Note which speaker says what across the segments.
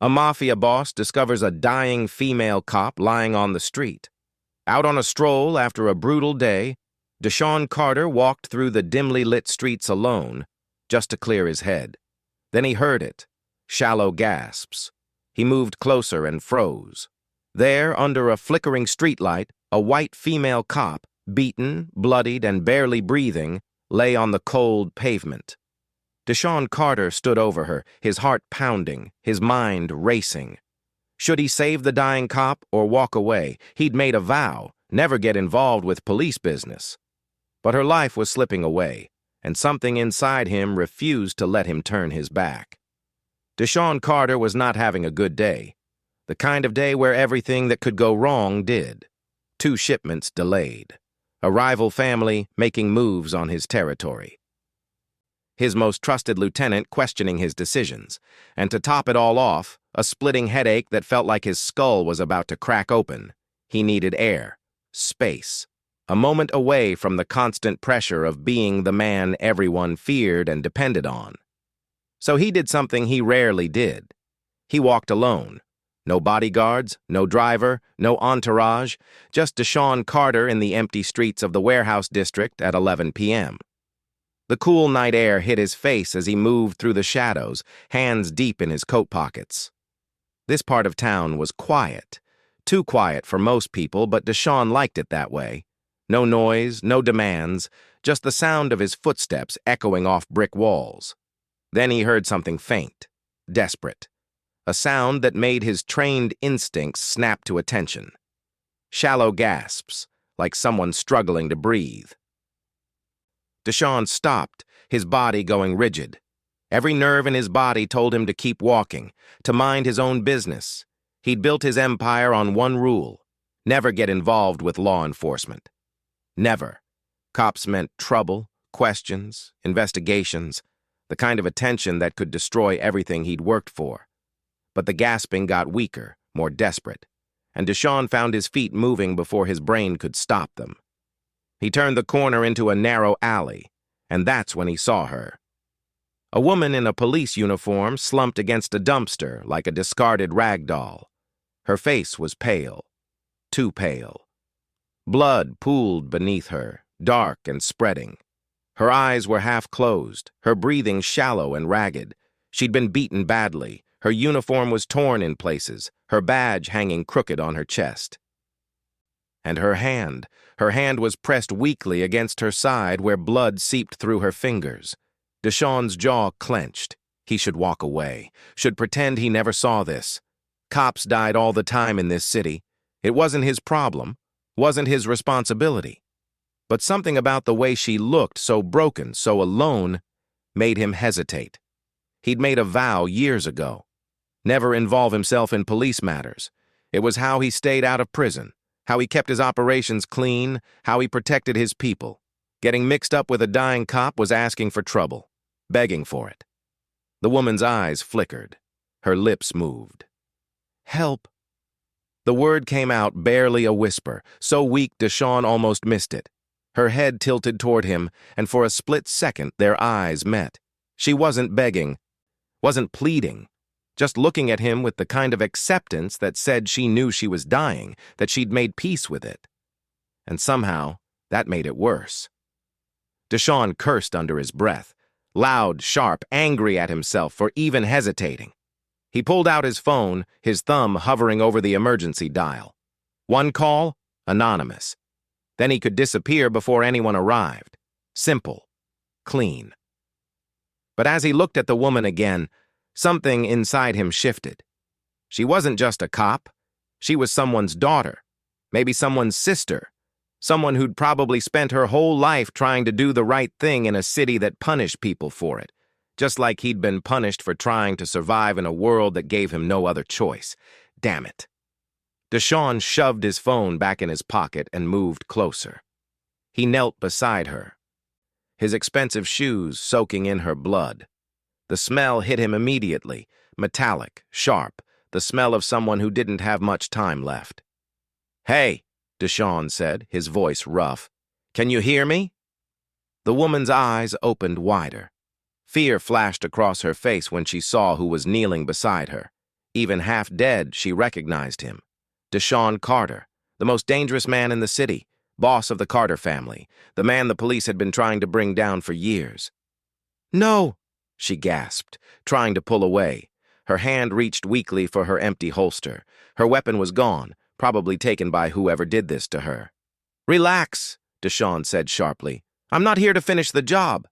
Speaker 1: A mafia boss discovers a dying female cop lying on the street. Out on a stroll after a brutal day, Deshaun Carter walked through the dimly lit streets alone, just to clear his head. Then he heard it, shallow gasps. He moved closer and froze. There, under a flickering streetlight, a white female cop, beaten, bloodied, and barely breathing, lay on the cold pavement. Deshaun Carter stood over her, his heart pounding, his mind racing. Should he save the dying cop or walk away? He'd made a vow, never get involved with police business. But her life was slipping away, and something inside him refused to let him turn his back. Deshaun Carter was not having a good day, the kind of day where everything that could go wrong did. 2 shipments delayed. A rival family making moves on his territory. His most trusted lieutenant questioning his decisions, and to top it all off, a splitting headache that felt like his skull was about to crack open. He needed air, space, a moment away from the constant pressure of being the man everyone feared and depended on. So he did something he rarely did. He walked alone. No bodyguards, no driver, no entourage, just Deshaun Carter in the empty streets of the warehouse district at 11 p.m. The cool night air hit his face as he moved through the shadows, hands deep in his coat pockets. This part of town was quiet. Too quiet for most people, but Deshaun liked it that way. No noise, no demands, just the sound of his footsteps echoing off brick walls. Then he heard something faint, desperate. A sound that made his trained instincts snap to attention. Shallow gasps, like someone struggling to breathe. Deshaun stopped, his body going rigid. Every nerve in his body told him to keep walking, to mind his own business. He'd built his empire on one rule: never get involved with law enforcement. Never. Cops meant trouble, questions, investigations, the kind of attention that could destroy everything he'd worked for. But the gasping got weaker, more desperate, and Deshaun found his feet moving before his brain could stop them. He turned the corner into a narrow alley, and that's when he saw her. A woman in a police uniform slumped against a dumpster like a discarded rag doll. Her face was pale, too pale. Blood pooled beneath her, dark and spreading. Her eyes were half closed, her breathing shallow and ragged. She'd been beaten badly. Her uniform was torn in places, her badge hanging crooked on her chest. And her hand was pressed weakly against her side where blood seeped through her fingers. Deshaun's jaw clenched. He should walk away, should pretend he never saw this. Cops died all the time in this city. It wasn't his problem, wasn't his responsibility. But something about the way she looked, so broken, so alone, made him hesitate. He'd made a vow years ago. Never involve himself in police matters. It was how he stayed out of prison, how he kept his operations clean, how he protected his people. Getting mixed up with a dying cop was asking for trouble, begging for it. The woman's eyes flickered. Her lips moved. Help. The word came out barely a whisper, so weak Deshaun almost missed it. Her head tilted toward him, and for a split second their eyes met. She wasn't begging, wasn't pleading, just looking at him with the kind of acceptance that said she knew she was dying, that she'd made peace with it. And somehow, that made it worse. Deshaun cursed under his breath, loud, sharp, angry at himself for even hesitating. He pulled out his phone, his thumb hovering over the emergency dial. One call, anonymous. Then he could disappear before anyone arrived. Simple. Clean. But as he looked at the woman again, something inside him shifted. She wasn't just a cop. She was someone's daughter, maybe someone's sister, someone who'd probably spent her whole life trying to do the right thing in a city that punished people for it, just like he'd been punished for trying to survive in a world that gave him no other choice. Damn it. Deshaun shoved his phone back in his pocket and moved closer. He knelt beside her, his expensive shoes soaking in her blood. The smell hit him immediately, metallic, sharp, the smell of someone who didn't have much time left. "Hey," Deshaun said, his voice rough. "Can you hear me?" The woman's eyes opened wider. Fear flashed across her face when she saw who was kneeling beside her. Even half dead, she recognized him. Deshaun Carter, the most dangerous man in the city, boss of the Carter family, the man the police had been trying to bring down for years. "No!" she gasped, trying to pull away. Her hand reached weakly for her empty holster. Her weapon was gone, probably taken by whoever did this to her. "Relax," Deshaun said sharply. "I'm not here to finish the job."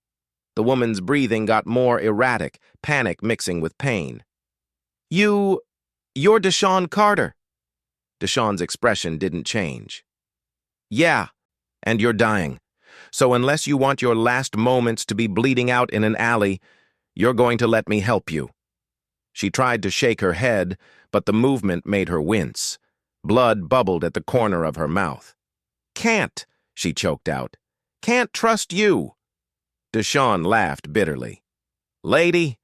Speaker 1: The woman's breathing got more erratic, panic mixing with pain. You're Deshaun Carter." Deshaun's expression didn't change. "Yeah, and you're dying. So unless you want your last moments to be bleeding out in an alley, you're going to let me help you." She tried to shake her head, but the movement made her wince. Blood bubbled at the corner of her mouth. "Can't," she choked out. "Can't trust you." Deshaun laughed bitterly. "Lady,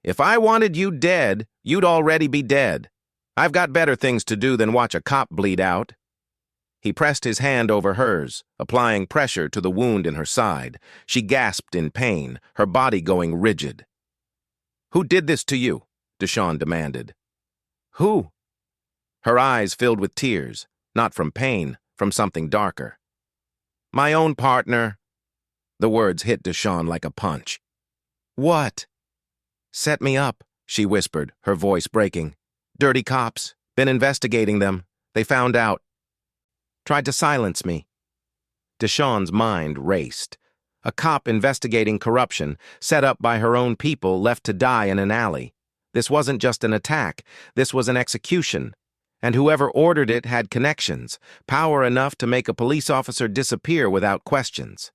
Speaker 1: if I wanted you dead, you'd already be dead. I've got better things to do than watch a cop bleed out." He pressed his hand over hers, applying pressure to the wound in her side. She gasped in pain, her body going rigid. "Who did this to you?" Deshaun demanded. "Who?" Her eyes filled with tears, not from pain, from something darker. "My own partner." The words hit Deshaun like a punch. "What?" "Set me up," she whispered, her voice breaking. "Dirty cops. Been investigating them. They found out. Tried to silence me." Deshaun's mind raced. A cop investigating corruption, set up by her own people, left to die in an alley. This wasn't just an attack. This was an execution. And whoever ordered it had connections, power enough to make a police officer disappear without questions.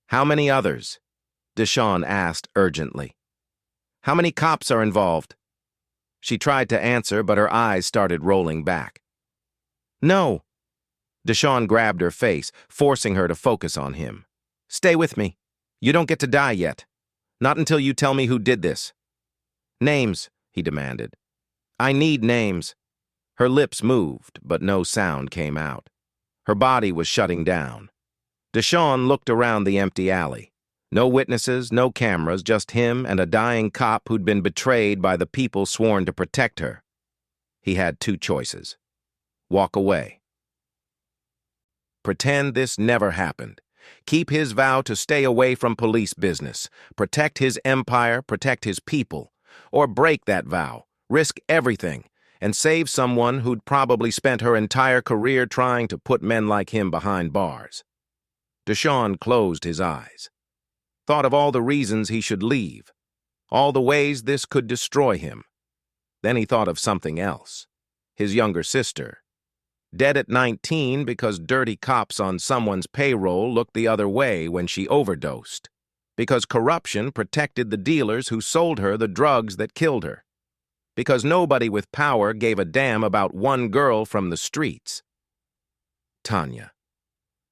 Speaker 1: "How many others?" Deshaun asked urgently. "How many cops are involved?" She tried to answer, but her eyes started rolling back. "No." Deshaun grabbed her face, forcing her to focus on him. "Stay with me. You don't get to die yet. Not until you tell me who did this." "Names," he demanded. "I need names." Her lips moved, but no sound came out. Her body was shutting down. Deshaun looked around the empty alley. No witnesses, no cameras, just him and a dying cop who'd been betrayed by the people sworn to protect her. He had two choices. Walk away. Pretend this never happened. Keep his vow to stay away from police business. Protect his empire, protect his people. Or break that vow, risk everything, and save someone who'd probably spent her entire career trying to put men like him behind bars. Deshaun closed his eyes. Thought of all the reasons he should leave, all the ways this could destroy him. Then he thought of something else. His younger sister. Dead at 19 because dirty cops on someone's payroll looked the other way when she overdosed. Because corruption protected the dealers who sold her the drugs that killed her. Because nobody with power gave a damn about one girl from the streets. Tanya.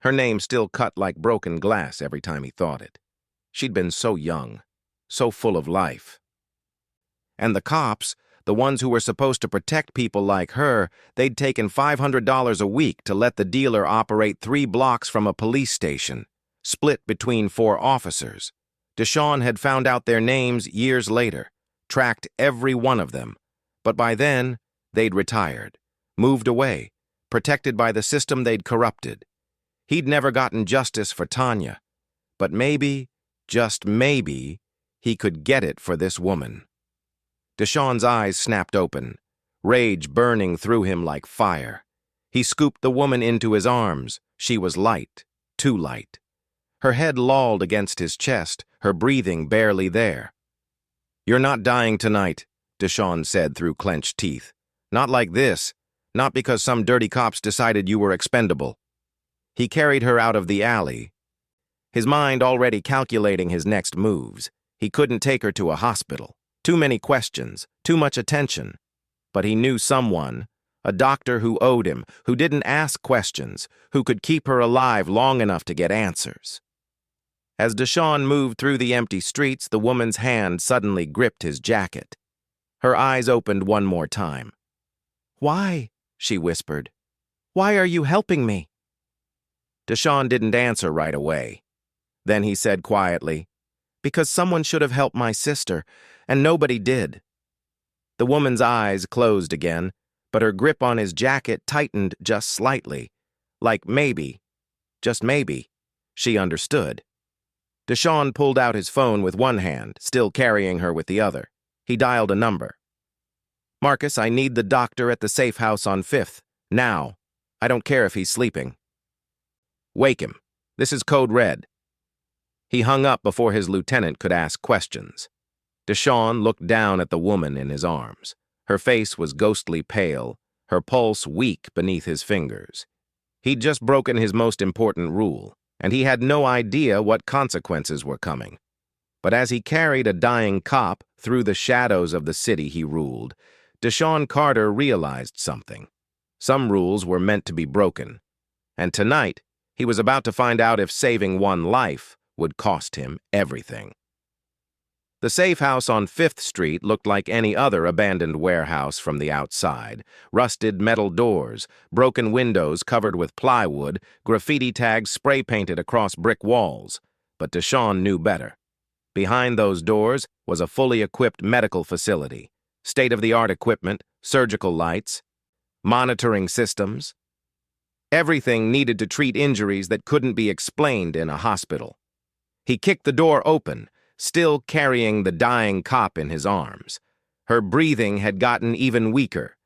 Speaker 1: Her name still cut like broken glass every time he thought it. She'd been so young, so full of life. And the cops, the ones who were supposed to protect people like her, they'd taken $500 a week to let the dealer operate 3 blocks from a police station, split between 4 officers. Deshaun had found out their names years later, tracked every one of them. But by then, they'd retired, moved away, protected by the system they'd corrupted. He'd never gotten justice for Tanya, but maybe, just maybe, he could get it for this woman. Deshaun's eyes snapped open, rage burning through him like fire. He scooped the woman into his arms. She was light, too light. Her head lolled against his chest, her breathing barely there. "You're not dying tonight," Deshaun said through clenched teeth. "Not like this. Not because some dirty cops decided you were expendable." He carried her out of the alley, his mind already calculating his next moves. He couldn't take her to a hospital. Too many questions, too much attention. But he knew someone, a doctor who owed him, who didn't ask questions, who could keep her alive long enough to get answers. As Deshaun moved through the empty streets, the woman's hand suddenly gripped his jacket. Her eyes opened one more time. "Why?" she whispered. "Why are you helping me?" Deshaun didn't answer right away. Then he said quietly, "Because someone should have helped my sister, and nobody did." The woman's eyes closed again, but her grip on his jacket tightened just slightly. Like maybe, just maybe, she understood. Deshawn pulled out his phone with one hand, still carrying her with the other. He dialed a number. "Marcus, I need the doctor at the safe house on 5th. Now. I don't care if he's sleeping." "Wake him. This is code red." He hung up before his lieutenant could ask questions. Deshawn looked down at the woman in his arms. Her face was ghostly pale, her pulse weak beneath his fingers. He'd just broken his most important rule, and he had no idea what consequences were coming. But as he carried a dying cop through the shadows of the city he ruled, Deshawn Carter realized something. Some rules were meant to be broken, and tonight he was about to find out if saving one life would cost him everything. The safe house on 5th Street looked like any other abandoned warehouse from the outside. Rusted metal doors, broken windows covered with plywood, graffiti tags spray-painted across brick walls. But Deshawn knew better. Behind those doors was a fully equipped medical facility. State-of-the-art equipment, surgical lights, monitoring systems. Everything needed to treat injuries that couldn't be explained in a hospital. He kicked the door open, still carrying the dying cop in his arms. Her breathing had gotten even weaker.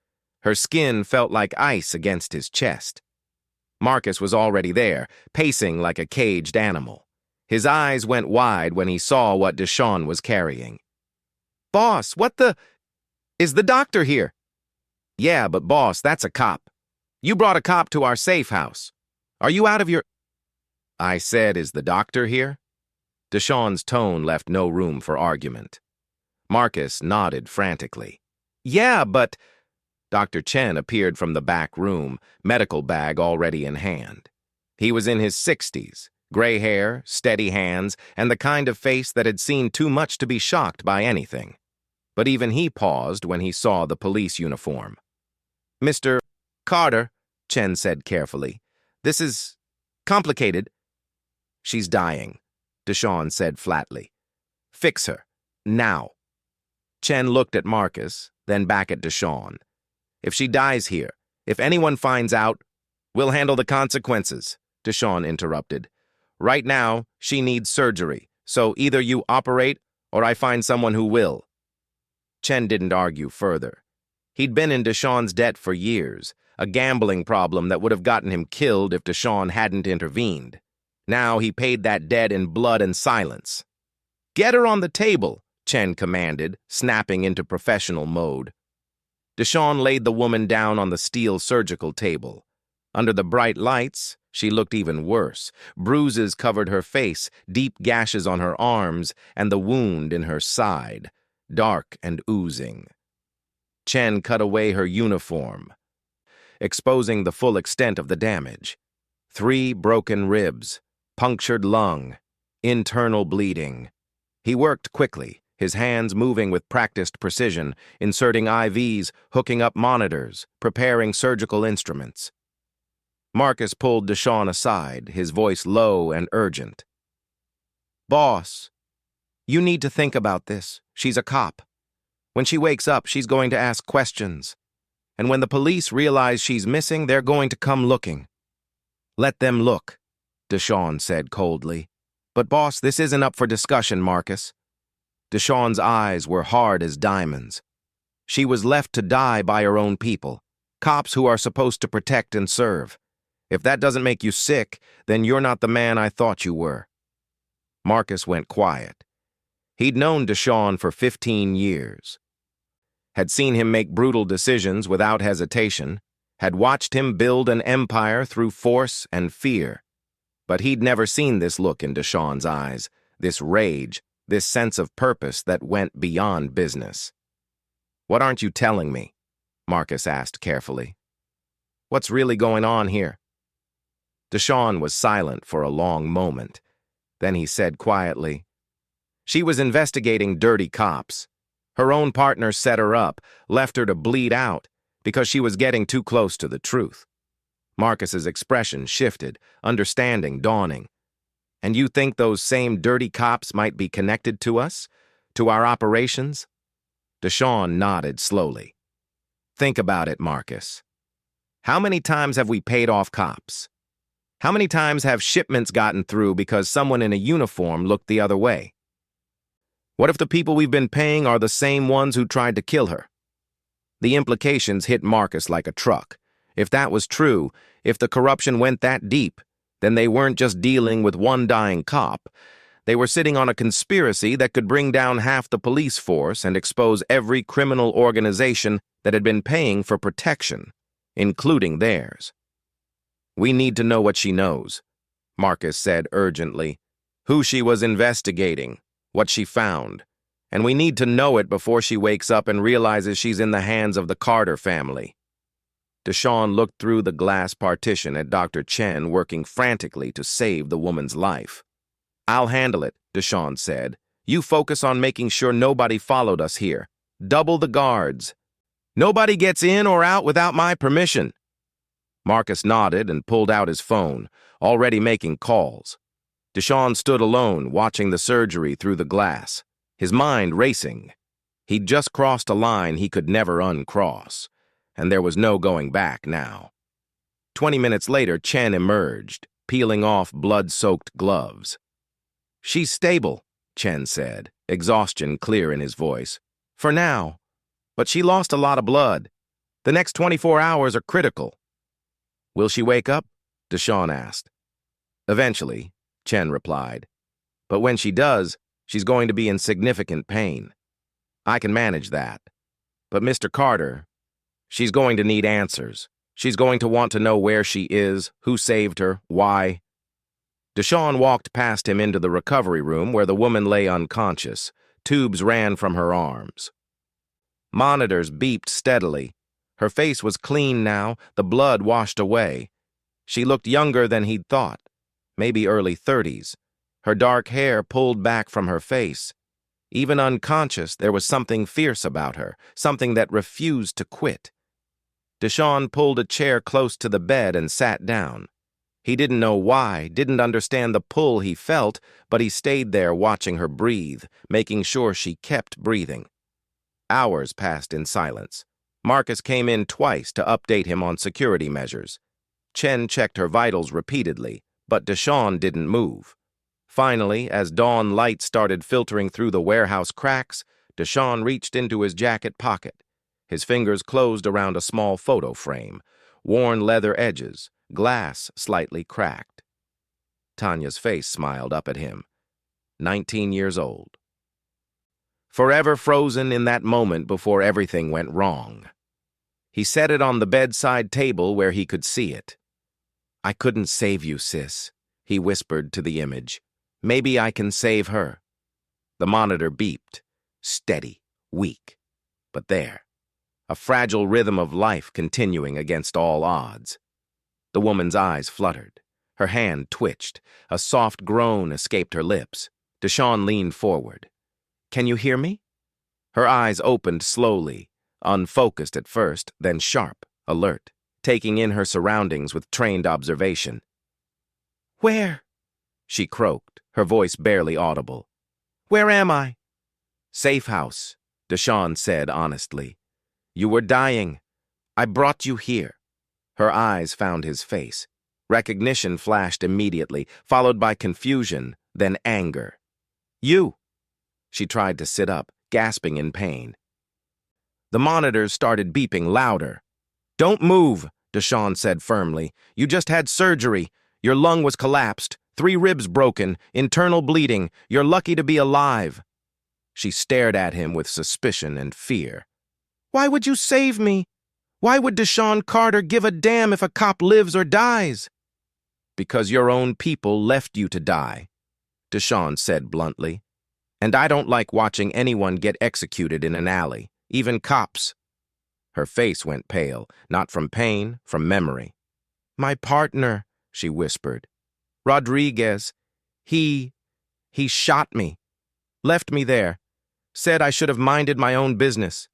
Speaker 1: Her skin felt like ice against his chest. Marcus was already there, pacing like a caged animal. His eyes went wide when he saw what Deshawn was carrying. "Boss, what the... Is the doctor here?" "Yeah, but boss, that's a cop. You brought a cop to our safe house. Are you out of your..." "I said, is the doctor here?" Deshawn's tone left no room for argument. Marcus nodded frantically. "Yeah, but..." Dr. Chen appeared from the back room, medical bag already in hand. He was in his 60s, gray hair, steady hands, and the kind of face that had seen too much to be shocked by anything. But even he paused when he saw the police uniform. "Mr. Carter," Chen said carefully, "this is complicated." "She's dying," Deshawn said flatly. "Fix her. Now." Chen looked at Marcus, then back at Deshawn. "If she dies here, if anyone finds out, we'll handle the consequences," Deshawn interrupted. "Right now, she needs surgery, so either you operate or I find someone who will." Chen didn't argue further. He'd been in Deshawn's debt for years, a gambling problem that would have gotten him killed if Deshawn hadn't intervened. Now he paid that debt in blood and silence. "Get her on the table," Chen commanded, snapping into professional mode. Deshawn laid the woman down on the steel surgical table. Under the bright lights, she looked even worse. Bruises covered her face, deep gashes on her arms, and the wound in her side, dark and oozing. Chen cut away her uniform, exposing the full extent of the damage. 3 broken ribs, punctured lung, internal bleeding. He worked quickly, his hands moving with practiced precision, inserting IVs, hooking up monitors, preparing surgical instruments. Marcus pulled Deshawn aside, his voice low and urgent. "Boss, you need to think about this. She's a cop. When she wakes up, she's going to ask questions. And when the police realize she's missing, they're going to come looking." "Let them look," Deshawn said coldly. "But boss, this isn't up for discussion, Marcus." Deshawn's eyes were hard as diamonds. She was left to die by her own people, cops who are supposed to protect and serve. If that doesn't make you sick, then you're not the man I thought you were. Marcus went quiet. He'd known Deshawn for 15 years, had seen him make brutal decisions without hesitation, had watched him build an empire through force and fear. But he'd never seen this look in Deshawn's eyes, this rage, this sense of purpose that went beyond business. "What aren't you telling me?" Marcus asked carefully. "What's really going on here?" Deshawn was silent for a long moment. Then he said quietly, "She was investigating dirty cops. Her own partner set her up, left her to bleed out, because she was getting too close to the truth." Marcus's expression shifted, understanding dawning. "And you think those same dirty cops might be connected to us? To our operations?" Deshawn nodded slowly. Think about it, Marcus. How many times have we paid off cops? How many times have shipments gotten through because someone in a uniform looked the other way? What if the people we've been paying are the same ones who tried to kill her? The implications hit Marcus like a truck. If that was true, if the corruption went that deep, then they weren't just dealing with one dying cop. They were sitting on a conspiracy that could bring down half the police force and expose every criminal organization that had been paying for protection, including theirs. We need to know what she knows, Marcus said urgently. Who she was investigating, what she found. And we need to know it before she wakes up and realizes she's in the hands of the Carter family. Deshawn looked through the glass partition at Dr. Chen working frantically to save the woman's life. I'll handle it, Deshawn said. You focus on making sure nobody followed us here. Double the guards. Nobody gets in or out without my permission. Marcus nodded and pulled out his phone, already making calls. Deshawn stood alone, watching the surgery through the glass, his mind racing. He'd just crossed a line he could never uncross, and there was no going back now. 20 minutes later, Chen emerged, peeling off blood-soaked gloves. She's stable, Chen said, exhaustion clear in his voice. For now. But she lost a lot of blood. The next 24 hours are critical. Will she wake up? Deshawn asked. Eventually, Chen replied. But when she does, she's going to be in significant pain. I can manage that. But Mr. Carter, she's going to need answers. She's going to want to know where she is, who saved her, why. Deshawn walked past him into the recovery room where the woman lay unconscious. Tubes ran from her arms. Monitors beeped steadily. Her face was clean now, the blood washed away. She looked younger than he'd thought, maybe early 30s. Her dark hair pulled back from her face. Even unconscious, there was something fierce about her, something that refused to quit. Deshawn pulled a chair close to the bed and sat down. He didn't know why, didn't understand the pull he felt, but he stayed there watching her breathe, making sure she kept breathing. Hours passed in silence. Marcus came in twice to update him on security measures. Chen checked her vitals repeatedly, but Deshawn didn't move. Finally, as dawn light started filtering through the warehouse cracks, Deshawn reached into his jacket pocket. His fingers closed around a small photo frame, worn leather edges, glass slightly cracked. Tanya's face smiled up at him. 19 years old. Forever frozen in that moment before everything went wrong. He set it on the bedside table where he could see it. I couldn't save you, sis, he whispered to the image. Maybe I can save her. The monitor beeped, steady, weak. But there, a fragile rhythm of life continuing against all odds. The woman's eyes fluttered. Her hand twitched. A soft groan escaped her lips. Deshawn leaned forward. Can you hear me? Her eyes opened slowly, unfocused at first, then sharp, alert, taking in her surroundings with trained observation. Where? She croaked, her voice barely audible. Where am I? Safe house, Deshawn said honestly. You were dying. I brought you here. Her eyes found his face. Recognition flashed immediately, followed by confusion, then anger. You! She tried to sit up, gasping in pain. The monitors started beeping louder. Don't move, Deshawn said firmly. You just had surgery. Your lung was collapsed, 3 ribs broken, internal bleeding. You're lucky to be alive. She stared at him with suspicion and fear. Why would you save me? Why would Deshawn Carter give a damn if a cop lives or dies? Because your own people left you to die, Deshawn said bluntly. And I don't like watching anyone get executed in an alley, even cops. Her face went pale, not from pain, from memory. My partner, she whispered. Rodriguez, he shot me, left me there, said I should have minded my own business.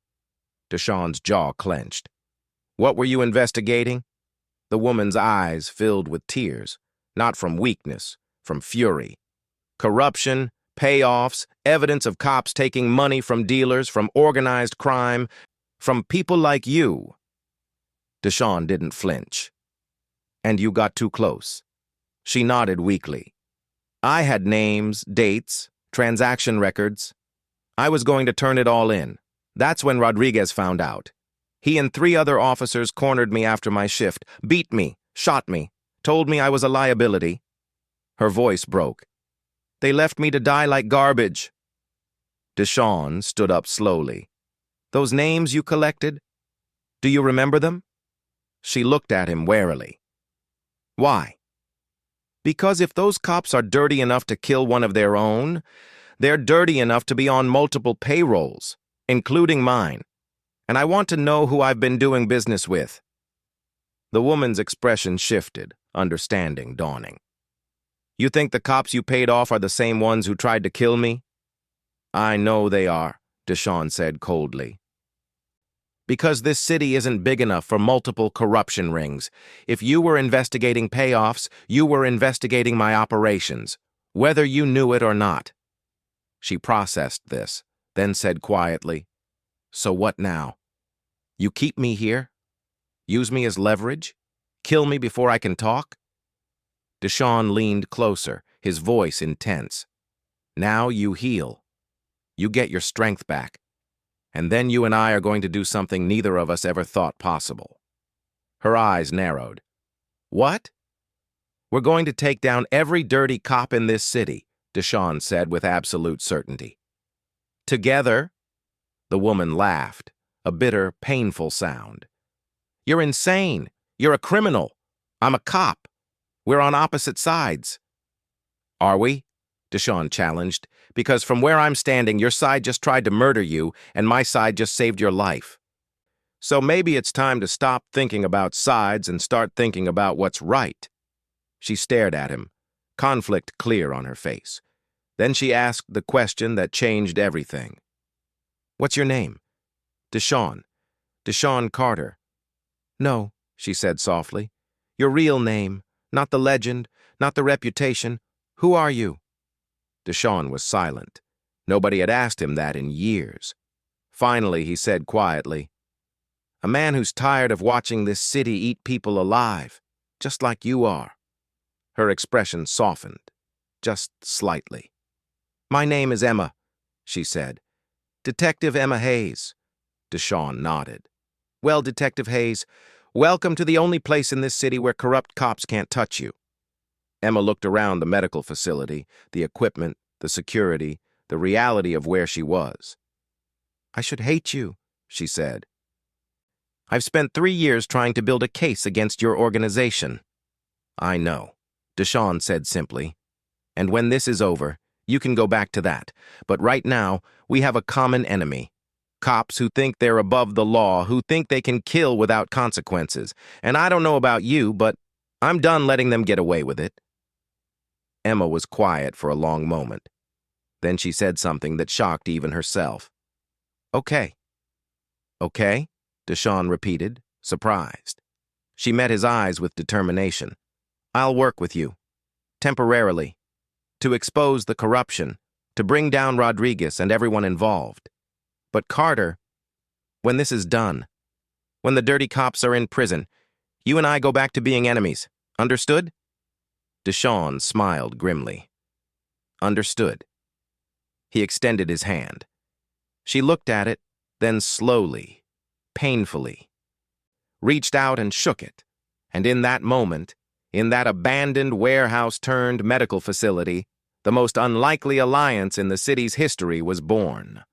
Speaker 1: Deshawn's jaw clenched. What were you investigating? The woman's eyes filled with tears, not from weakness, from fury. Corruption, payoffs, evidence of cops taking money from dealers, from organized crime, from people like you. Deshawn didn't flinch. And you got too close. She nodded weakly. I had names, dates, transaction records. I was going to turn it all in. That's when Rodriguez found out. He and 3 other officers cornered me after my shift, beat me, shot me, told me I was a liability. Her voice broke. They left me to die like garbage. Deshawn stood up slowly. Those names you collected? Do you remember them? She looked at him warily. Why? Because if those cops are dirty enough to kill one of their own, they're dirty enough to be on multiple payrolls, including mine. And I want to know who I've been doing business with. The woman's expression shifted, understanding dawning. You think the cops you paid off are the same ones who tried to kill me? I know they are, Deshawn said coldly. Because this city isn't big enough for multiple corruption rings. If you were investigating payoffs, you were investigating my operations, whether you knew it or not. She processed this, then said quietly, So what now? You keep me here? Use me as leverage? Kill me before I can talk? Deshawn leaned closer, his voice intense. Now you heal. You get your strength back. And then you and I are going to do something neither of us ever thought possible. Her eyes narrowed. What? We're going to take down every dirty cop in this city, Deshawn said with absolute certainty. Together? The woman laughed, a bitter, painful sound. You're insane. You're a criminal. I'm a cop. We're on opposite sides. Are we? Deshawn challenged, because from where I'm standing, your side just tried to murder you, and my side just saved your life. So maybe it's time to stop thinking about sides and start thinking about what's right. She stared at him, conflict clear on her face. Then she asked the question that changed everything. What's your name? Deshawn. Deshawn Carter. No, she said softly. Your real name, not the legend, not the reputation. Who are you? Deshawn was silent. Nobody had asked him that in years. Finally, he said quietly, A man who's tired of watching this city eat people alive, just like you are. Her expression softened, just slightly. My name is Emma, she said. Detective Emma Hayes. Deshawn nodded. Well, Detective Hayes, welcome to the only place in this city where corrupt cops can't touch you. Emma looked around the medical facility, the equipment, the security, the reality of where she was. I should hate you, she said. I've spent 3 years trying to build a case against your organization. I know, Deshawn said simply. And when this is over, you can go back to that. But right now, we have a common enemy. Cops who think they're above the law, who think they can kill without consequences. And I don't know about you, but I'm done letting them get away with it. Emma was quiet for a long moment. Then she said something that shocked even herself. Okay. Okay? Deshawn repeated, surprised. She met his eyes with determination. I'll work with you. Temporarily. To expose the corruption. To bring down Rodriguez and everyone involved. But Carter, when this is done, when the dirty cops are in prison, you and I go back to being enemies. Understood? Deshawn smiled grimly. Understood. He extended his hand. She looked at it, then slowly, painfully, reached out and shook it. And in that moment, in that abandoned warehouse-turned medical facility, the most unlikely alliance in the city's history was born.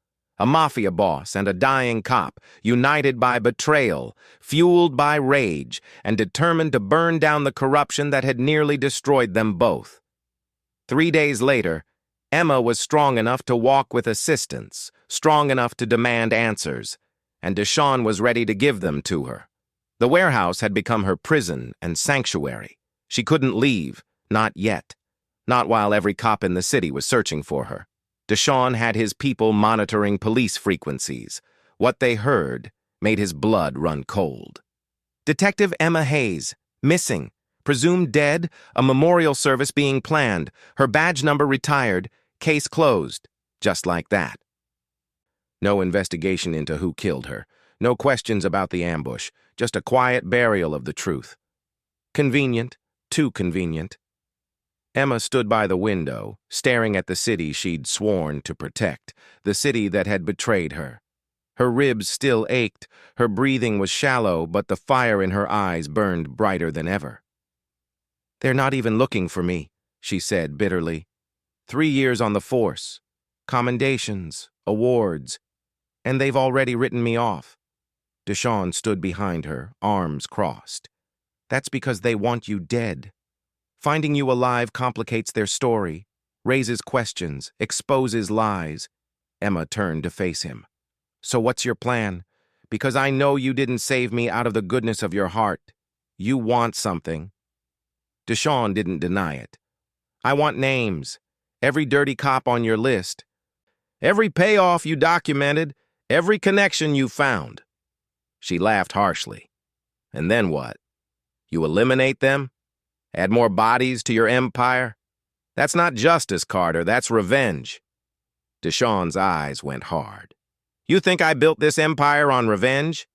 Speaker 1: A mafia boss and a dying cop, united by betrayal, fueled by rage, and determined to burn down the corruption that had nearly destroyed them both. 3 days later, Emma was strong enough to walk with assistance, strong enough to demand answers, and Deshawn was ready to give them to her. The warehouse had become her prison and sanctuary. She couldn't leave, not yet, not while every cop in the city was searching for her. Deshawn had his people monitoring police frequencies. What they heard made his blood run cold. Detective Emma Hayes, missing, presumed dead, a memorial service being planned, her badge number retired, Case closed, just like that. No investigation into who killed her. No questions about the ambush. Just a quiet burial of the truth. Convenient, too convenient. Emma stood by the window, staring at the city she'd sworn to protect, the city that had betrayed her. Her ribs still ached, her breathing was shallow, but the fire in her eyes burned brighter than ever. "They're not even looking for me," she said bitterly. 3 years on the force, commendations, awards, and they've already written me off. Deshawn stood behind her, arms crossed. "That's because they want you dead. Finding you alive complicates their story, raises questions, exposes lies." Emma turned to face him. "So what's your plan? Because I know you didn't save me out of the goodness of your heart. You want something." Deshawn didn't deny it. "I want names. Every dirty cop on your list. Every payoff you documented. Every connection you found." She laughed harshly. "And then what? You eliminate them? Add more bodies to your empire? That's not justice, Carter. That's revenge." Deshawn's eyes went hard. "You think I built this empire on revenge?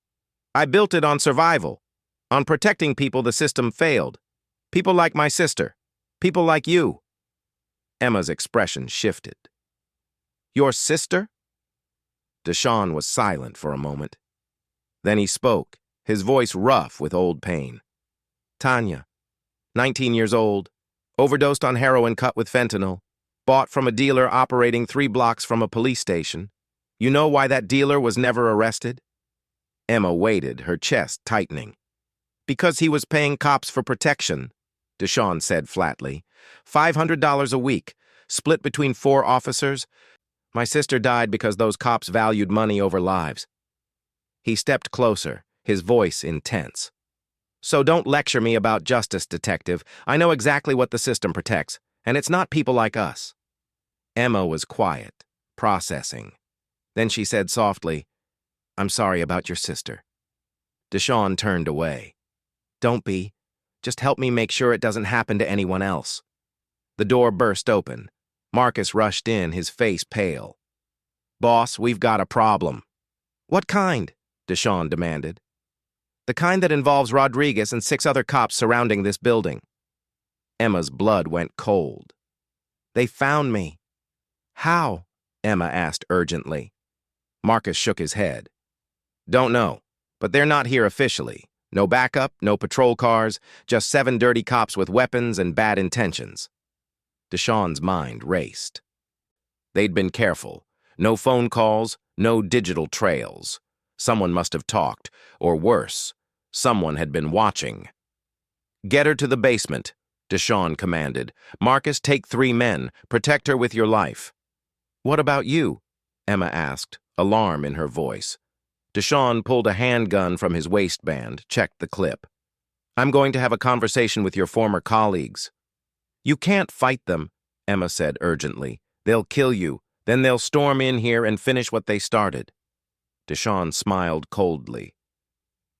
Speaker 1: I built it on survival, on protecting people the system failed. People like my sister. People like you." Emma's expression shifted. "Your sister?" Deshawn was silent for a moment. Then he spoke, his voice rough with old pain. "Tanya, 19 years old, overdosed on heroin cut with fentanyl, bought from a dealer operating 3 blocks from a police station. You know why that dealer was never arrested?" Emma waited, her chest tightening. "Because he was paying cops for protection," Deshawn said flatly. $500 a week, split between 4 officers. My sister died because those cops valued money over lives." He stepped closer, his voice intense. "So don't lecture me about justice, detective. I know exactly what the system protects, and it's not people like us." Emma was quiet, processing. Then she said softly, "I'm sorry about your sister." Deshawn turned away. "Don't be. Just help me make sure it doesn't happen to anyone else." The door burst open. Marcus rushed in, his face pale. "Boss, we've got a problem." "What kind?" Deshawn demanded. "The kind that involves Rodriguez and 6 other cops surrounding this building." Emma's blood went cold. "They found me." "How?" Emma asked urgently. Marcus shook his head. "Don't know, but they're not here officially. No backup, no patrol cars, just 7 dirty cops with weapons and bad intentions." Deshawn's mind raced. They'd been careful. No phone calls, no digital trails. Someone must have talked, or worse, someone had been watching. "Get her to the basement," Deshawn commanded. "Marcus, take 3 men. Protect her with your life." "What about you?" Emma asked, alarm in her voice. Deshawn pulled a handgun from his waistband, checked the clip. "I'm going to have a conversation with your former colleagues." "You can't fight them," Emma said urgently. "They'll kill you. Then they'll storm in here and finish what they started." Deshawn smiled coldly.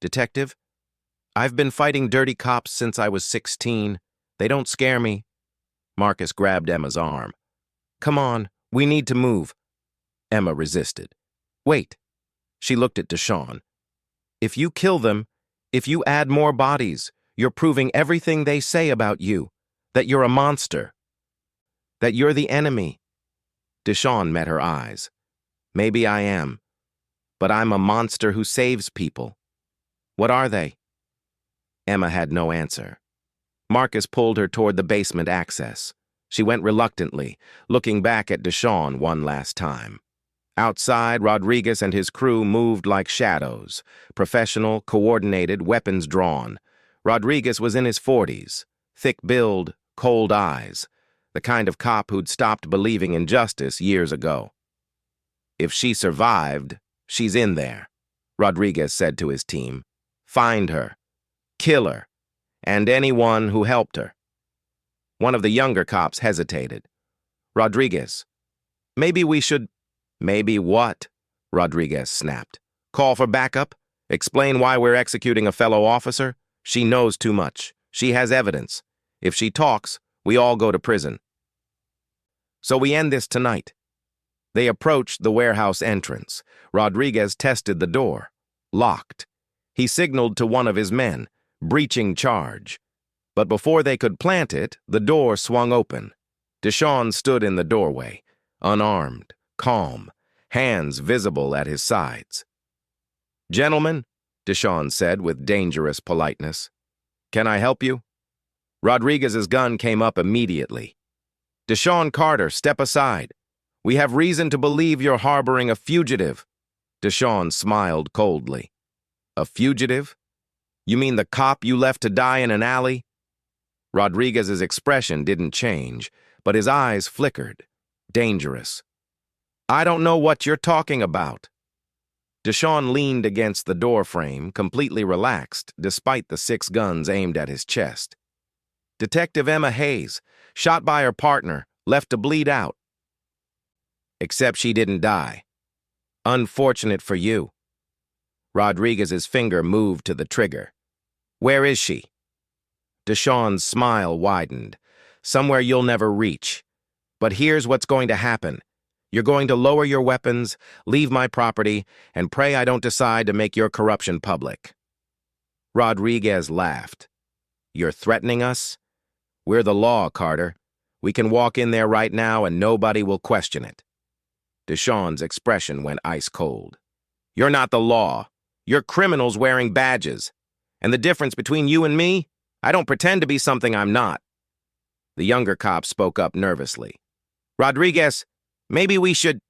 Speaker 1: "Detective, I've been fighting dirty cops since I was 16. They don't scare me." Marcus grabbed Emma's arm. "Come on, we need to move." Emma resisted. "Wait." She looked at Deshawn. "If you kill them, if you add more bodies, you're proving everything they say about you, that you're a monster, that you're the enemy." Deshawn met her eyes. "Maybe I am, but I'm a monster who saves people." "What are they?" Emma had no answer. Marcus pulled her toward the basement access. She went reluctantly, looking back at Deshawn one last time. Outside, Rodriguez and his crew moved like shadows, professional, coordinated, weapons drawn. Rodriguez was in his 40s, thick build, cold eyes, the kind of cop who'd stopped believing in justice years ago. "If she survived, she's in there," Rodriguez said to his team. "Find her, kill her, and anyone who helped her." One of the younger cops hesitated. "Rodriguez, maybe we should—" "Maybe what?" Rodriguez snapped. "Call for backup? Explain why we're executing a fellow officer? She knows too much. She has evidence. If she talks, we all go to prison." So we end this tonight. They approached the warehouse entrance. Rodriguez tested the door. Locked. He signaled to one of his men, breaching charge. But before they could plant it, the door swung open. Deshawn stood in the doorway, unarmed, calm, hands visible at his sides. "Gentlemen," Deshawn said with dangerous politeness, "can I help you?" Rodriguez's gun came up immediately. "Deshawn Carter, step aside. We have reason to believe you're harboring a fugitive." Deshawn smiled coldly. "A fugitive? You mean the cop you left to die in an alley?" Rodriguez's expression didn't change, but his eyes flickered. Dangerous. "I don't know what you're talking about." Deshawn leaned against the doorframe, completely relaxed, despite the 6 guns aimed at his chest. "Detective Emma Hayes, shot by her partner, left to bleed out. Except she didn't die. Unfortunate for you." Rodriguez's finger moved to the trigger. "Where is she?" Deshawn's smile widened. "Somewhere you'll never reach. But here's what's going to happen. You're going to lower your weapons, leave my property, and pray I don't decide to make your corruption public." Rodriguez laughed. "You're threatening us? We're the law, Carter. We can walk in there right now and nobody will question it." Deshawn's expression went ice cold. "You're not the law. You're criminals wearing badges. And the difference between you and me? I don't pretend to be something I'm not." The younger cop spoke up nervously. "Rodriguez, maybe we should—"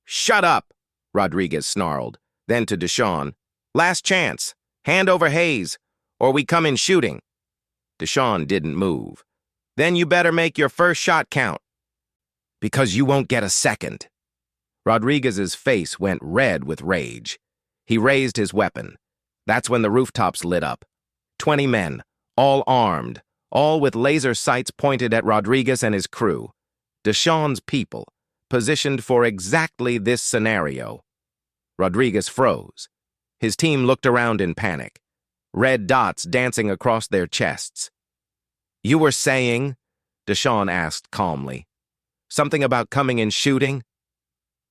Speaker 1: "Shut up," Rodriguez snarled. Then to Deshawn, "Last chance. Hand over Hayes, or we come in shooting." Deshawn didn't move. "Then you better make your first shot count." "Because you won't get a second." Rodriguez's face went red with rage. He raised his weapon. That's when the rooftops lit up. 20 men, all armed, all with laser sights pointed at Rodriguez and his crew. Deshawn's people, positioned for exactly this scenario. Rodriguez froze. His team looked around in panic, red dots dancing across their chests. "You were saying," Deshawn asked calmly, "something about coming and shooting?"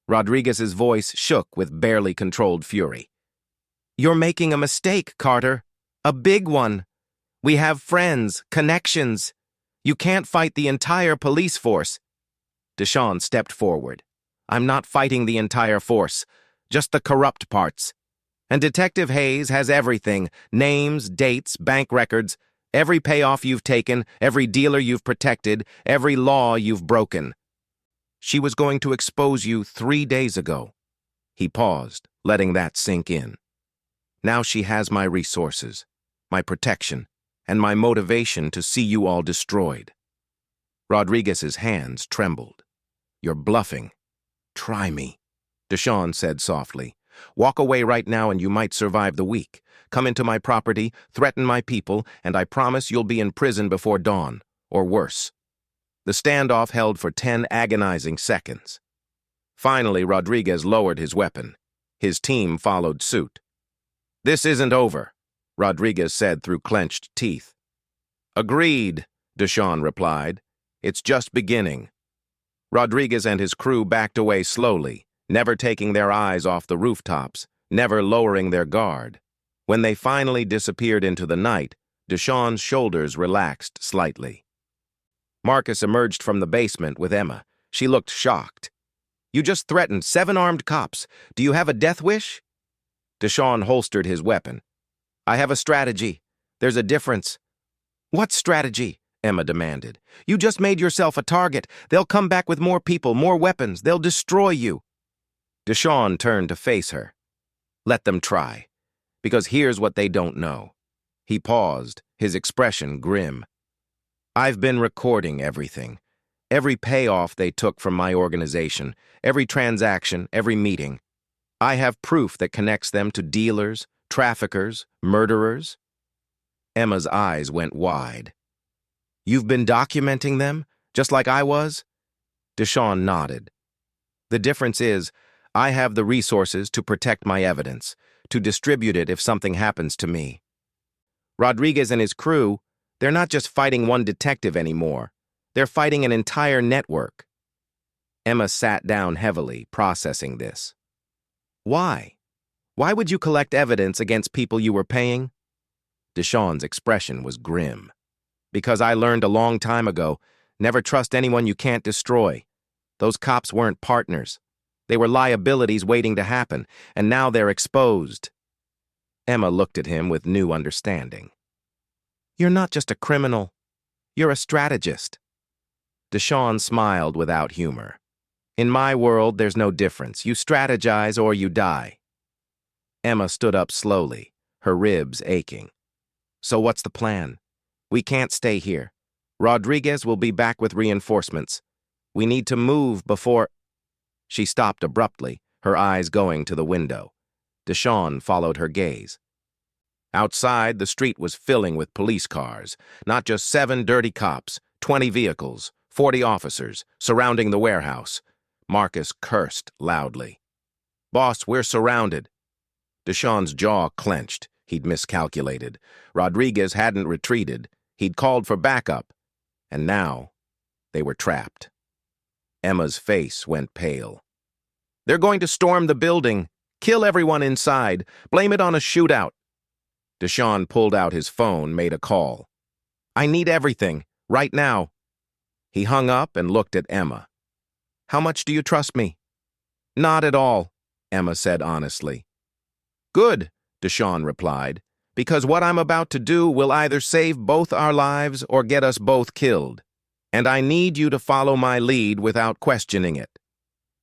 Speaker 1: Rodriguez's voice shook with barely controlled fury. "You're making a mistake, Carter. A big one. We have friends, connections. You can't fight the entire police force." Deshawn stepped forward. "I'm not fighting the entire force, just the corrupt parts. And Detective Hayes has everything, names, dates, bank records, every payoff you've taken, every dealer you've protected, every law you've broken. She was going to expose you 3 days ago." He paused, letting that sink in. "Now she has my resources, my protection, and my motivation to see you all destroyed." Rodriguez's hands trembled. "You're bluffing. Try me," Deshawn said softly. "Walk away right now and you might survive the week. Come into my property, threaten my people, and I promise you'll be in prison before dawn, or worse." The standoff held for 10 agonizing seconds. Finally, Rodriguez lowered his weapon. His team followed suit. "This isn't over," Rodriguez said through clenched teeth. "Agreed," Deshawn replied. "It's just beginning." Rodriguez and his crew backed away slowly, never taking their eyes off the rooftops, never lowering their guard. When they finally disappeared into the night, Deshawn's shoulders relaxed slightly. Marcus emerged from the basement with Emma. She looked shocked. "You just threatened 7 armed cops. Do you have a death wish?" Deshawn holstered his weapon. "I have a strategy. There's a difference." "What strategy?" Emma demanded. "You just made yourself a target. They'll come back with more people, more weapons. They'll destroy you." Deshawn turned to face her. "Let them try. Because here's what they don't know." He paused, his expression grim. "I've been recording everything. Every payoff they took from my organization, every transaction, every meeting. I have proof that connects them to dealers, traffickers, murderers." Emma's eyes went wide. "You've been documenting them, just like I was?" Deshawn nodded. "The difference is, I have the resources to protect my evidence, to distribute it if something happens to me. Rodriguez and his crew, they're not just fighting one detective anymore. They're fighting an entire network." Emma sat down heavily, processing this. Why? Why would you collect evidence against people you were paying? Deshawn's expression was grim. Because I learned a long time ago, never trust anyone you can't destroy. Those cops weren't partners. They were liabilities waiting to happen, and now they're exposed. Emma looked at him with new understanding. You're not just a criminal. You're a strategist. Deshawn smiled without humor. In my world, there's no difference. You strategize or you die. Emma stood up slowly, her ribs aching. So what's the plan? We can't stay here. Rodriguez will be back with reinforcements. We need to move before... She stopped abruptly, her eyes going to the window. Deshawn followed her gaze. Outside, the street was filling with police cars. Not just 7 dirty cops, 20 vehicles, 40 officers, surrounding the warehouse. Marcus cursed loudly. Boss, we're surrounded. Deshawn's jaw clenched. He'd miscalculated. Rodriguez hadn't retreated. He'd called for backup. And now, they were trapped. Emma's face went pale. They're going to storm the building, kill everyone inside, blame it on a shootout. Deshawn pulled out his phone, made a call. I need everything, right now. He hung up and looked at Emma. How much do you trust me? Not at all, Emma said honestly. Good, Deshawn replied, because what I'm about to do will either save both our lives or get us both killed. And I need you to follow my lead without questioning it.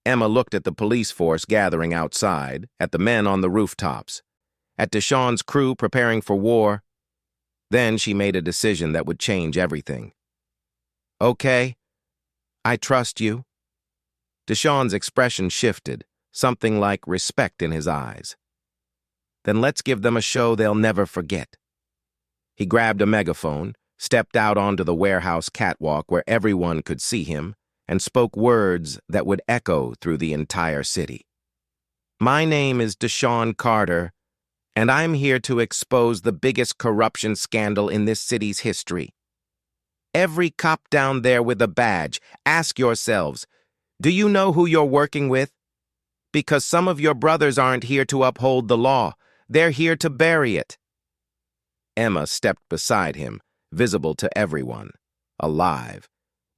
Speaker 1: Emma looked at the police force gathering outside, at the men on the rooftops, at Deshawn's crew preparing for war. Then she made a decision that would change everything. Okay, I trust you. Deshawn's expression shifted, something like respect in his eyes. Then let's give them a show they'll never forget. He grabbed a megaphone, stepped out onto the warehouse catwalk where everyone could see him, and spoke words that would echo through the entire city. My name is Deshawn Carter, and I'm here to expose the biggest corruption scandal in this city's history. Every cop down there with a badge, ask yourselves, do you know who you're working with? Because some of your brothers aren't here to uphold the law. They're here to bury it. Emma stepped beside him, visible to everyone, alive,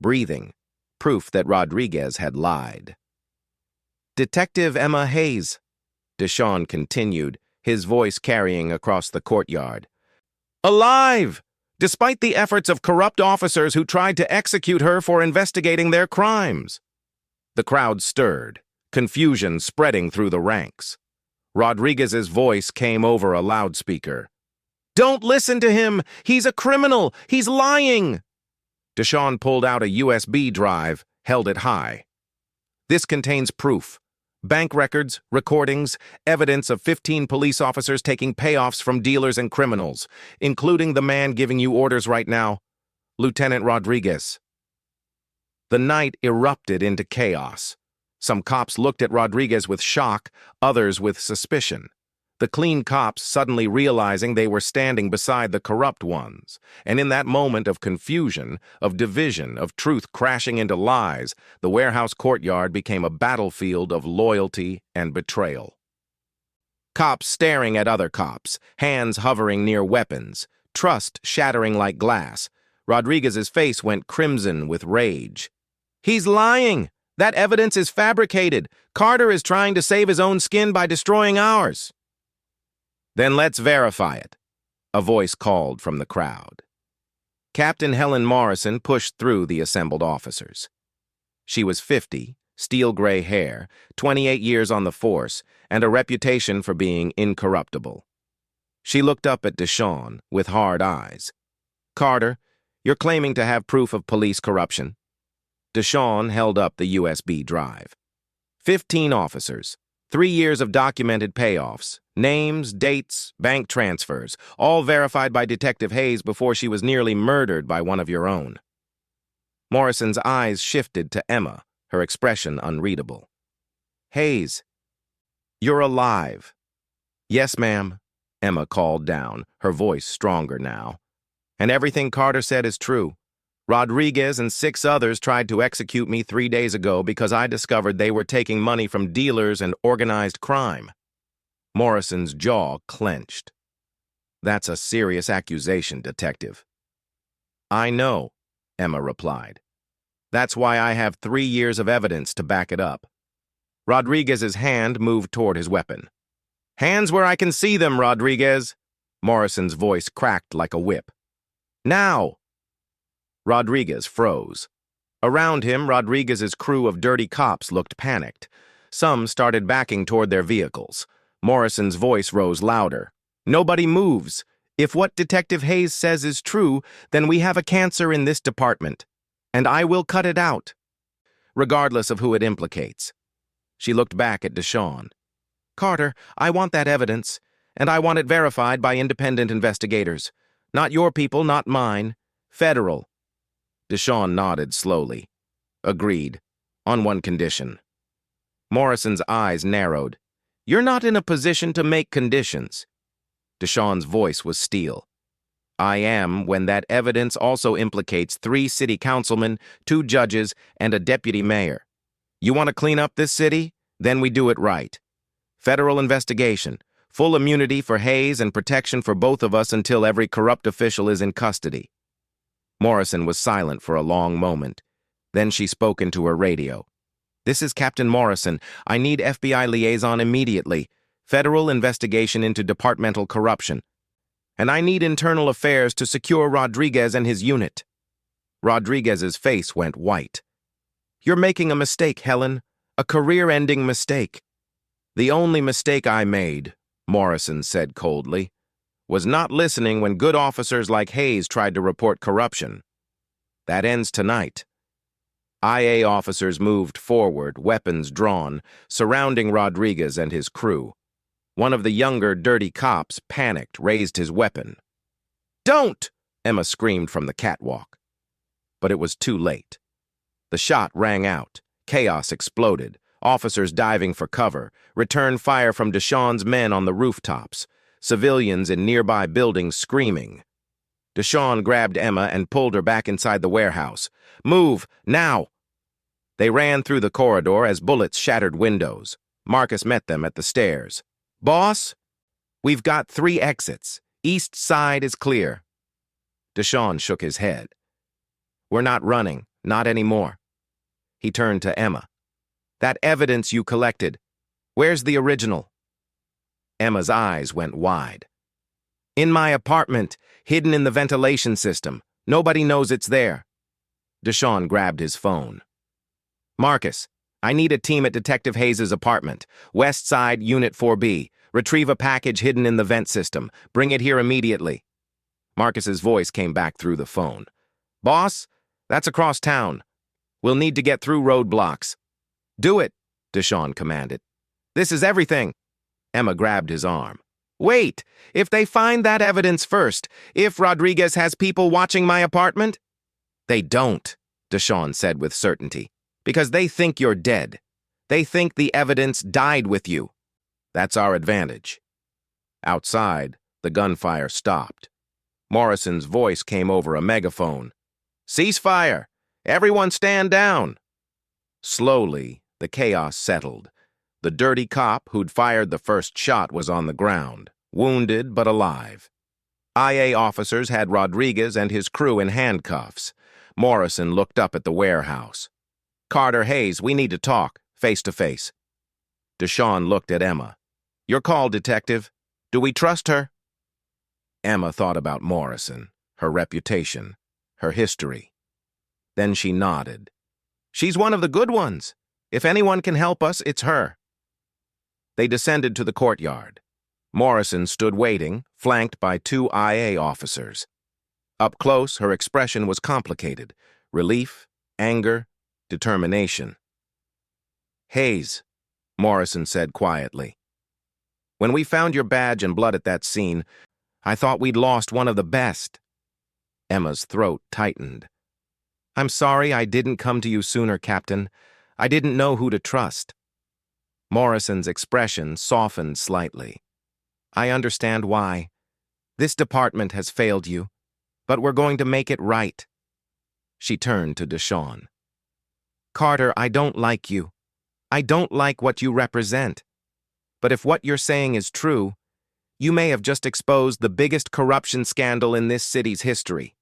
Speaker 1: breathing, proof that Rodriguez had lied. Detective Emma Hayes, Deshawn continued, his voice carrying across the courtyard. Alive! Despite the efforts of corrupt officers who tried to execute her for investigating their crimes. The crowd stirred, confusion spreading through the ranks. Rodriguez's voice came over a loudspeaker. Don't listen to him! He's a criminal! He's lying! Deshawn pulled out a USB drive, held it high. This contains proof. Bank records, recordings, evidence of 15 police officers taking payoffs from dealers and criminals, including the man giving you orders right now, Lieutenant Rodriguez. The night erupted into chaos. Some cops looked at Rodriguez with shock, others with suspicion. The clean cops suddenly realizing they were standing beside the corrupt ones. And in that moment of confusion, of division, of truth crashing into lies, the warehouse courtyard became a battlefield of loyalty and betrayal. Cops staring at other cops, hands hovering near weapons, trust shattering like glass. Rodriguez's face went crimson with rage. He's lying! That evidence is fabricated. Carter is trying to save his own skin by destroying ours. Then let's verify it, a voice called from the crowd. Captain Helen Morrison pushed through the assembled officers. She was 50, steel-gray hair, 28 years on the force, and a reputation for being incorruptible. She looked up at Deshawn with hard eyes. Carter, you're claiming to have proof of police corruption. Deshawn held up the USB drive. 15 officers, 3 years of documented payoffs, names, dates, bank transfers, all verified by Detective Hayes before she was nearly murdered by one of your own. Morrison's eyes shifted to Emma, her expression unreadable. Hayes, you're alive. Yes, ma'am, Emma called down, her voice stronger now. And everything Carter said is true. Rodriguez and 6 others tried to execute me 3 days ago because I discovered they were taking money from dealers and organized crime. Morrison's jaw clenched. That's a serious accusation, Detective. I know, Emma replied. That's why I have 3 years of evidence to back it up. Rodriguez's hand moved toward his weapon. Hands where I can see them, Rodriguez. Morrison's voice cracked like a whip. Now! Rodriguez froze. Around him, Rodriguez's crew of dirty cops looked panicked. Some started backing toward their vehicles. Morrison's voice rose louder. Nobody moves. If what Detective Hayes says is true, then we have a cancer in this department. And I will cut it out, regardless of who it implicates. She looked back at Deshawn. Carter, I want that evidence, and I want it verified by independent investigators. Not your people, not mine. Federal. Deshawn nodded slowly. Agreed. On one condition. Morrison's eyes narrowed. You're not in a position to make conditions. Deshawn's voice was steel. I am when that evidence also implicates 3 city councilmen, 2 judges, and a deputy mayor. You want to clean up this city? Then we do it right. Federal investigation, full immunity for Hayes and protection for both of us until every corrupt official is in custody. Morrison was silent for a long moment. Then she spoke into her radio. This is Captain Morrison. I need FBI liaison immediately. Federal investigation into departmental corruption. And I need internal affairs to secure Rodriguez and his unit. Rodriguez's face went white. You're making a mistake, Helen. A career-ending mistake. The only mistake I made, Morrison said coldly, was not listening when good officers like Hayes tried to report corruption. That ends tonight. IA officers moved forward, weapons drawn, surrounding Rodriguez and his crew. One of the younger, dirty cops, panicked, raised his weapon. Don't! Emma screamed from the catwalk. But it was too late. The shot rang out. Chaos exploded. Officers diving for cover. Return fire from Deshawn's men on the rooftops. Civilians in nearby buildings screaming. Deshawn grabbed Emma and pulled her back inside the warehouse. Move, now! They ran through the corridor as bullets shattered windows. Marcus met them at the stairs. Boss, we've got 3 exits. East side is clear. Deshawn shook his head. We're not running, not anymore. He turned to Emma. That evidence you collected, where's the original? Emma's eyes went wide. In my apartment, hidden in the ventilation system. Nobody knows it's there. Deshawn grabbed his phone. Marcus, I need a team at Detective Hayes' apartment. West Side, Unit 4B. Retrieve a package hidden in the vent system. Bring it here immediately. Marcus's voice came back through the phone. Boss, that's across town. We'll need to get through roadblocks. Do it, Deshawn commanded. This is everything. Emma grabbed his arm. Wait, if they find that evidence first, if Rodriguez has people watching my apartment? They don't, Deshawn said with certainty, because they think you're dead. They think the evidence died with you. That's our advantage. Outside, the gunfire stopped. Morrison's voice came over a megaphone. Ceasefire! Everyone stand down! Slowly, the chaos settled. The dirty cop who'd fired the first shot was on the ground, wounded but alive. IA officers had Rodriguez and his crew in handcuffs. Morrison looked up at the warehouse. Carter, Hayes, we need to talk, face to face. Deshawn looked at Emma. Your call, Detective. Do we trust her? Emma thought about Morrison, her reputation, her history. Then she nodded. She's one of the good ones. If anyone can help us, it's her. They descended to the courtyard. Morrison stood waiting, flanked by 2 IA officers. Up close, her expression was complicated. Relief, anger, determination. Hayes, Morrison said quietly. When we found your badge and blood at that scene, I thought we'd lost one of the best. Emma's throat tightened. I'm sorry I didn't come to you sooner, Captain. I didn't know who to trust. Morrison's expression softened slightly. I understand why. This department has failed you, but we're going to make it right. She turned to Deshawn. Carter, I don't like you. I don't like what you represent. But if what you're saying is true, you may have just exposed the biggest corruption scandal in this city's history.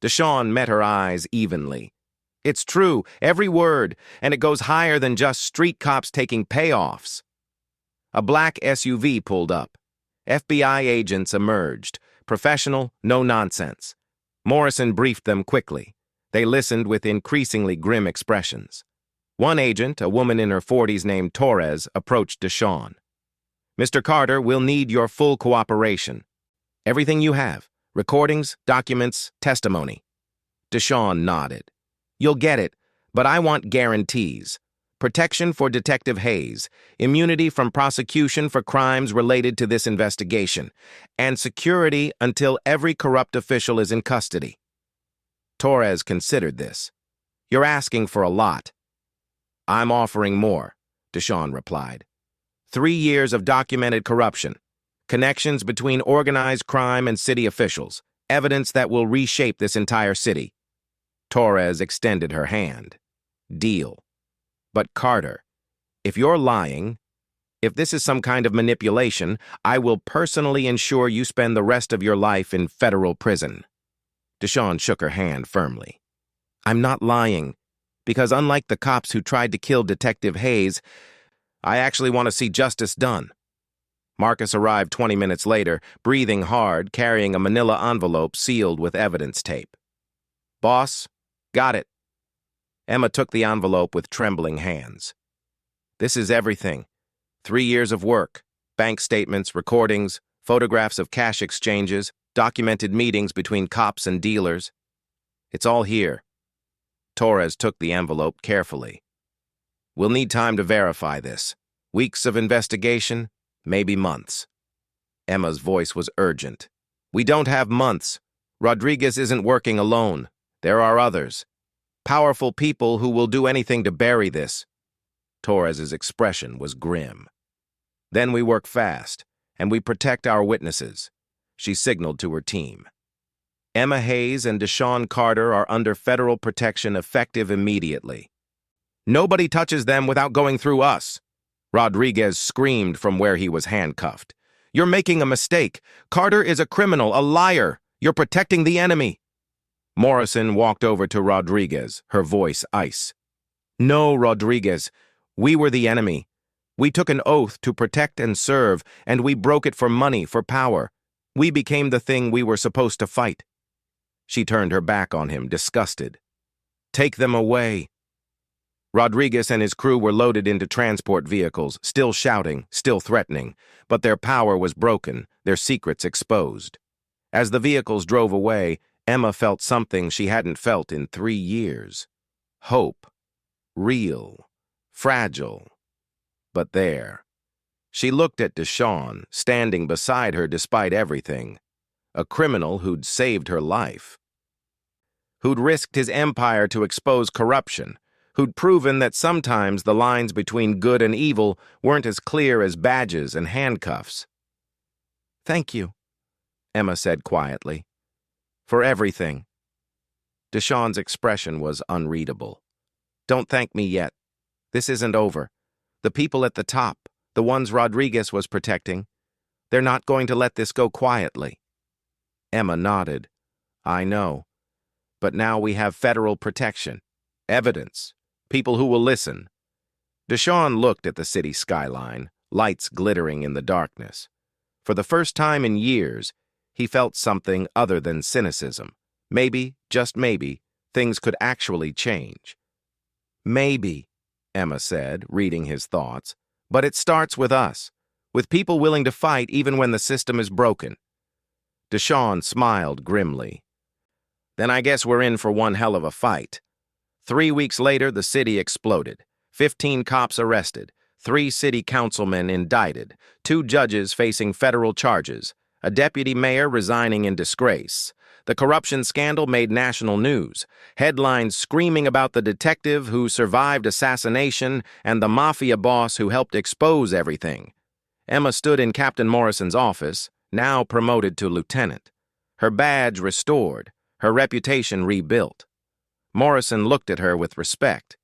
Speaker 1: Deshawn met her eyes evenly. It's true, every word, and it goes higher than just street cops taking payoffs. A black SUV pulled up. FBI agents emerged. Professional, no nonsense. Morrison briefed them quickly. They listened with increasingly grim expressions. One agent, a woman in her 40s named Torres, approached Deshawn. Mr. Carter, we'll need your full cooperation. Everything you have, recordings, documents, testimony. Deshawn nodded. You'll get it, but I want guarantees. Protection for Detective Hayes, immunity from prosecution for crimes related to this investigation, and security until every corrupt official is in custody. Torres considered this. You're asking for a lot. I'm offering more, Deshawn replied. 3 years of documented corruption, connections between organized crime and city officials, evidence that will reshape this entire city. Torres extended her hand. Deal. But Carter, if you're lying, if this is some kind of manipulation, I will personally ensure you spend the rest of your life in federal prison. Deshawn shook her hand firmly. I'm not lying, because unlike the cops who tried to kill Detective Hayes, I actually want to see justice done. Marcus arrived 20 minutes later, breathing hard, carrying a manila envelope sealed with evidence tape. Boss, got it. Emma took the envelope with trembling hands. This is everything. 3 years of work, bank statements, recordings, photographs of cash exchanges, documented meetings between cops and dealers. It's all here. Torres took the envelope carefully. We'll need time to verify this. Weeks of investigation, maybe months. Emma's voice was urgent. We don't have months. Rodriguez isn't working alone. There are others. Powerful people who will do anything to bury this. Torres's expression was grim. Then we work fast, and we protect our witnesses. She signaled to her team. Emma Hayes and Deshawn Carter are under federal protection effective immediately. Nobody touches them without going through us. Rodriguez screamed from where he was handcuffed. You're making a mistake. Carter is a criminal, a liar. You're protecting the enemy. Morrison walked over to Rodriguez, her voice ice. No, Rodriguez. We were the enemy. We took an oath to protect and serve, and we broke it for money, for power. We became the thing we were supposed to fight. She turned her back on him, disgusted. Take them away. Rodriguez and his crew were loaded into transport vehicles, still shouting, still threatening, but their power was broken, their secrets exposed. As the vehicles drove away, Emma felt something she hadn't felt in 3 years. Hope. Real. Fragile. But there. She looked at Deshawn, standing beside her despite everything. A criminal who'd saved her life. Who'd risked his empire to expose corruption. Who'd proven that sometimes the lines between good and evil weren't as clear as badges and handcuffs. Thank you, Emma said quietly. For everything. Deshawn's expression was unreadable. Don't thank me yet. This isn't over. The people at the top, the ones Rodriguez was protecting, they're not going to let this go quietly. Emma nodded. I know. But now we have federal protection. Evidence. People who will listen. Deshawn looked at the city skyline, lights glittering in the darkness. For the first time in years, he felt something other than cynicism. Maybe, just maybe, things could actually change. Maybe, Emma said, reading his thoughts, but it starts with us, with people willing to fight even when the system is broken. Deshawn smiled grimly. Then I guess we're in for one hell of a fight. 3 weeks later, the city exploded. 15 cops arrested, 3 city councilmen indicted, 2 judges facing federal charges, a deputy mayor resigning in disgrace. The corruption scandal made national news, headlines screaming about the detective who survived assassination and the mafia boss who helped expose everything. Emma stood in Captain Morrison's office, now promoted to lieutenant. Her badge restored, her reputation rebuilt. Morrison looked at her with respect.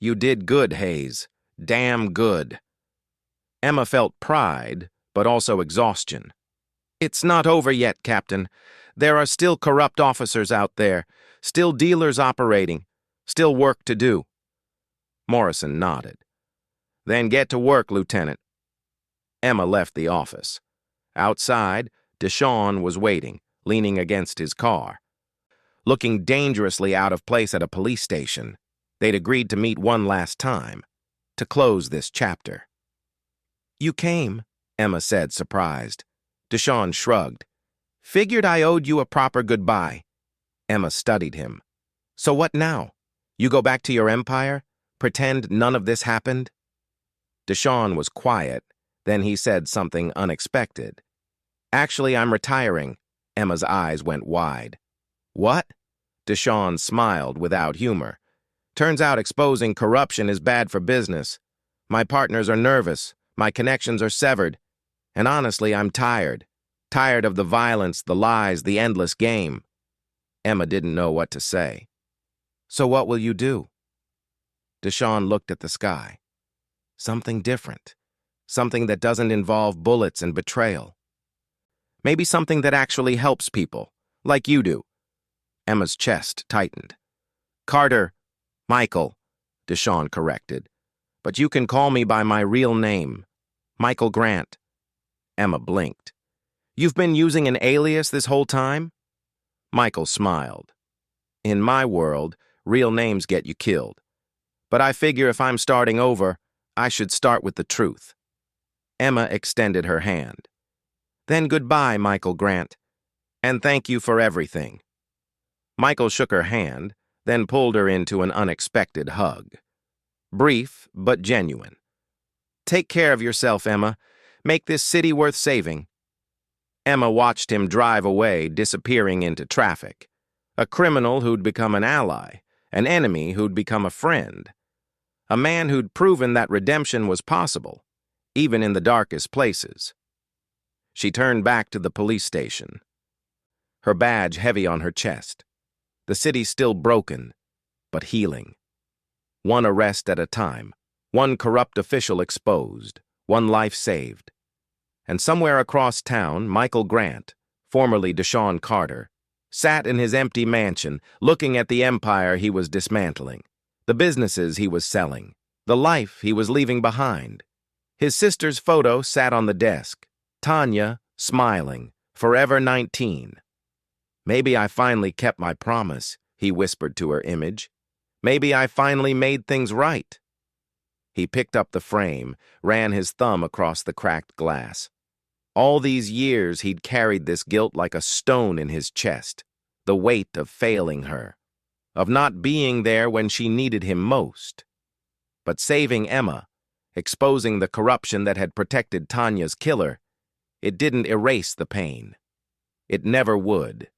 Speaker 1: You did good, Hayes. Damn good. Emma felt pride, but also exhaustion. It's not over yet, Captain. There are still corrupt officers out there, still dealers operating, still work to do. Morrison nodded. Then get to work, Lieutenant. Emma left the office. Outside, Deshawn was waiting, leaning against his car. Looking dangerously out of place at a police station, they'd agreed to meet one last time, to close this chapter. You came, Emma said, surprised. Deshawn shrugged. Figured I owed you a proper goodbye. Emma studied him. So what now? You go back to your empire? Pretend none of this happened? Deshawn was quiet, then he said something unexpected. Actually, I'm retiring. Emma's eyes went wide. What? Deshawn smiled without humor. Turns out exposing corruption is bad for business. My partners are nervous. My connections are severed. And honestly, I'm tired. Tired of the violence, the lies, the endless game. Emma didn't know what to say. So what will you do? Deshawn looked at the sky. Something different. Something that doesn't involve bullets and betrayal. Maybe something that actually helps people, like you do. Emma's chest tightened. Carter, Michael, Deshawn corrected. But you can call me by my real name, Michael Grant. Emma blinked. You've been using an alias this whole time? Michael smiled. In my world, real names get you killed. But I figure if I'm starting over, I should start with the truth. Emma extended her hand. Then goodbye, Michael Grant. And thank you for everything. Michael shook her hand, then pulled her into an unexpected hug. Brief, but genuine. Take care of yourself, Emma. Make this city worth saving. Emma watched him drive away, disappearing into traffic. A criminal who'd become an ally, an enemy who'd become a friend. A man who'd proven that redemption was possible, even in the darkest places. She turned back to the police station, her badge heavy on her chest. The city still broken, but healing. One arrest at a time, one corrupt official exposed, one life saved. And somewhere across town, Michael Grant, formerly Deshawn Carter, sat in his empty mansion, looking at the empire he was dismantling, the businesses he was selling, the life he was leaving behind. His sister's photo sat on the desk, Tanya, smiling, forever 19. Maybe I finally kept my promise, he whispered to her image. Maybe I finally made things right. He picked up the frame, ran his thumb across the cracked glass. All these years he'd carried this guilt like a stone in his chest, the weight of failing her, of not being there when she needed him most. But saving Emma, exposing the corruption that had protected Tanya's killer, it didn't erase the pain. It never would.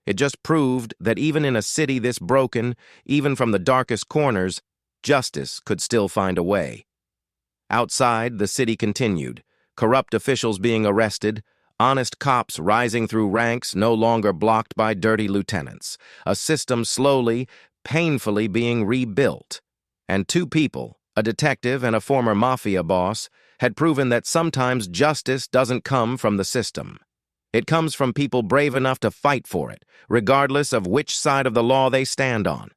Speaker 1: It just proved that even in a city this broken, even from the darkest corners, justice could still find a way. Outside, the city continued, corrupt officials being arrested, honest cops rising through ranks no longer blocked by dirty lieutenants, a system slowly, painfully being rebuilt. And two people, a detective and a former mafia boss, had proven that sometimes justice doesn't come from the system. It comes from people brave enough to fight for it, regardless of which side of the law they stand on.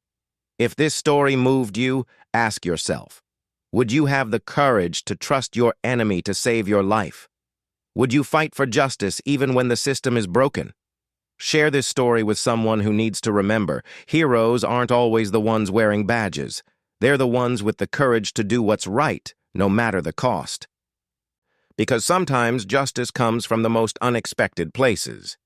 Speaker 1: If this story moved you, ask yourself, would you have the courage to trust your enemy to save your life? Would you fight for justice even when the system is broken? Share this story with someone who needs to remember, heroes aren't always the ones wearing badges. They're the ones with the courage to do what's right, no matter the cost. Because sometimes justice comes from the most unexpected places.